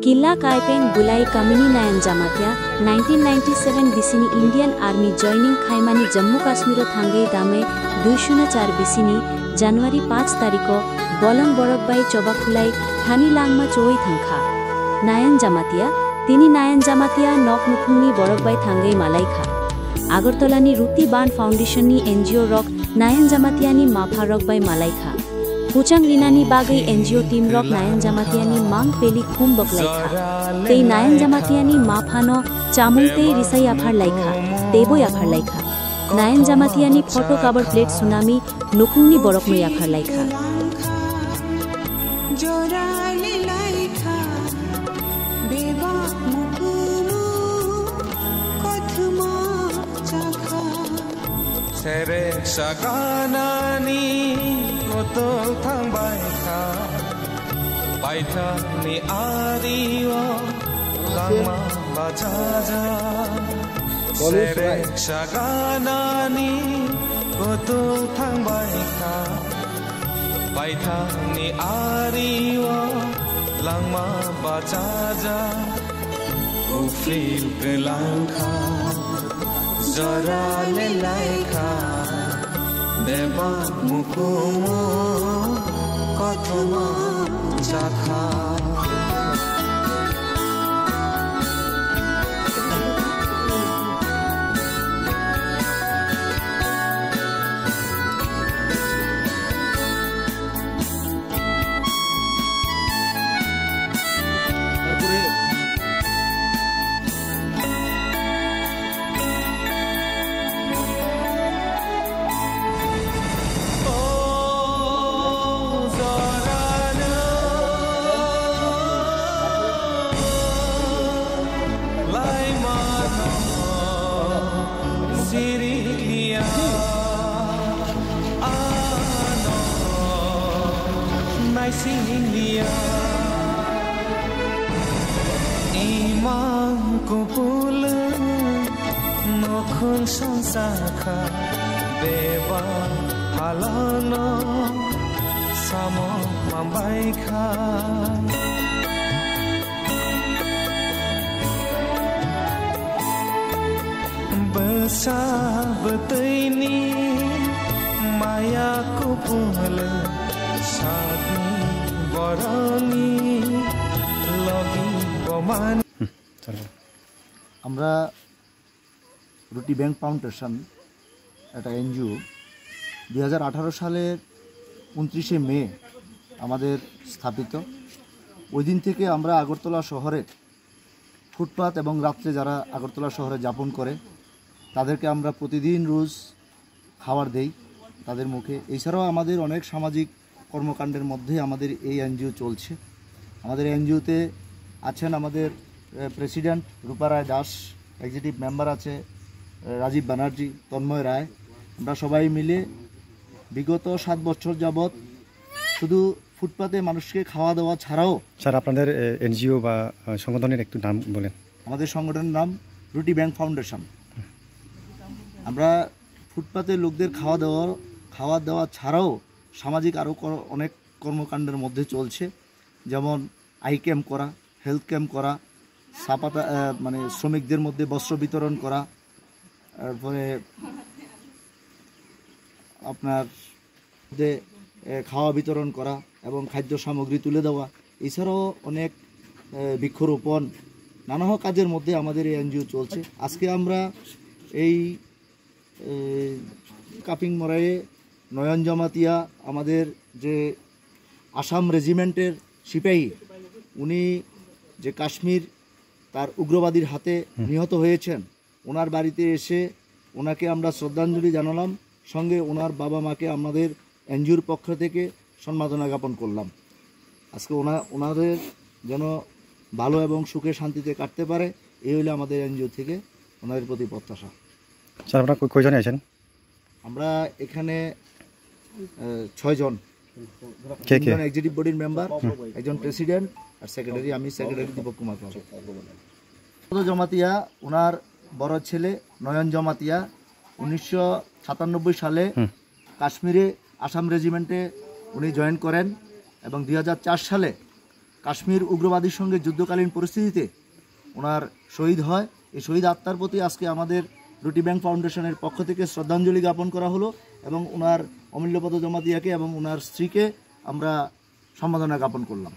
Killa Kaipeng Bulai Kamini Nayan Jamatia 1997 Bisini Indian Army joining Khaimani Jammu Kashmir Thangai Dame 204 Bisini January 5 Tariko Bolong Borokbai Chobakhulai Thani Langma Choi Thangkha Nayan Jamatia Tini Nayan Jamatia Nok Nukhungni Borokbai Thangai Malaikha Agartolani Ruti Ban Foundation ni NGO Rock Nayan Jamatiani Mapha Rokbai Malaikha Puchang Rinani Bagai NGO Team Rock Nayan Jamatiani Mang Peli Khum Boklaikha Tei Nayan Jamatiani Maphano Chamulte Risai Aphar Laikha Teboi Aphar Laikha Nayan Jamatiani Photo Cover Plate Tsunami Nukhungni Borokmoi Aphar Laikha Sere saganani kotol thang baikha baitha ni ariwa langma bajaja Sere saganani kotol thang baikha baitha ni ariwa langma bajaja ufil kelangkha Zara le laika deba mukumo kothoma jakha Imam kumpul nokhun sansakha deba halano samo mambaikha bersabetaini maya kumpul sadni boroni logi boman আমরা রুটি bank foundation একটা NGO 2018 সালের 29শে মে আমাদের স্থাপিত। ওই দিন থেকে আমরা আগরতলা শহরে ফুটপাত এবং রাত্রে যারা আগরতলা শহরে যাপন করে তাদেরকে আমরা প্রতিদিন রোজ খাবার দেই তাদের মুখে। এছাড়াও আমাদের অনেক সামাজিক কর্মকাণ্ডের মধ্যে আমাদের এই এনজিও চলছে। আমাদের এনজিওতে আছেন আমাদের প্রেসিডেন্ট রূপা রায় দাস, এক্সিকিউটিভ মেম্বার আছে রাজীব ব্যানার্জি, তন্ময় রায়। আমরা সবাই মিলে বিগত 7 বছর যাবৎ শুধু ফুটপাতে মানুষকে খাওয়া দাওয়া ছাড়াও। স্যার আপনাদের এনজিও বা সংগঠনের একটু নাম বলেন। আমাদের সংগঠনের নাম রুটি ব্যাংক ফাউন্ডেশন। আমরা ফুটপাতে লোকদের খাওয়া দাওয়া ছাড়াও সামাজিক আরও অনেক কর্মকাণ্ডের মধ্যে চলছে, যেমন আই ক্যাম্প করা, হেলথ ক্যাম্প করা, সাপাতা মানে শ্রমিকদের মধ্যে বস্ত্র বিতরণ করা, তারপরে আপনার খাওয়া বিতরণ করা এবং খাদ্য সামগ্রী তুলে দেওয়া। এছাড়াও অনেক বৃক্ষরোপণ নানা কাজের মধ্যে আমাদের এই এনজিও চলছে। আজকে আমরা এই কাপিং মরাইয়ে নয়ন জমাতিয়া আমাদের যে আসাম রেজিমেন্টের সিপাহী, উনি যে কাশ্মীর তার উগ্রবাদীর হাতে নিহত হয়েছেন, ওনার বাড়িতে এসে ওনাকে আমরা শ্রদ্ধাঞ্জলি জানালাম, সঙ্গে ওনার বাবা মাকে আমাদের এনজিওর পক্ষ থেকে সম্মাননা জ্ঞাপন করলাম। আজকে ওনাদের যেন ভালো এবং সুখে শান্তিতে কাটতে পারে, এই হলো আমাদের এনজিও থেকে ওনাদের প্রতি প্রত্যাশা। স্যার আপনারা কয়জন আছেন? আমরা এখানে 6 জন, এক্সিকিউটিভ বডির মেম্বার, একজন প্রেসিডেন্ট আর সেক্রেটারি। আমি সেক্রেটারি দীপক কুমার পাল। জমাতিয়া ওনার বড় ছেলে নয়ন জমাতিয়া 1997 সালে কাশ্মীরে আসাম রেজিমেন্টে উনি জয়েন করেন এবং 2004 সালে কাশ্মীর উগ্রবাদীর সঙ্গে যুদ্ধকালীন পরিস্থিতিতে ওনার শহীদ হয়। এই শহীদ আত্মার প্রতি আজকে আমাদের রুটি ব্যাংক ফাউন্ডেশনের পক্ষ থেকে শ্রদ্ধাঞ্জলি জ্ঞাপন করা হলো এবং ওনার অমূল্যপদ জমাতিয়াকে এবং ওনার স্ত্রীকে আমরা সম্মাননা জ্ঞাপন করলাম।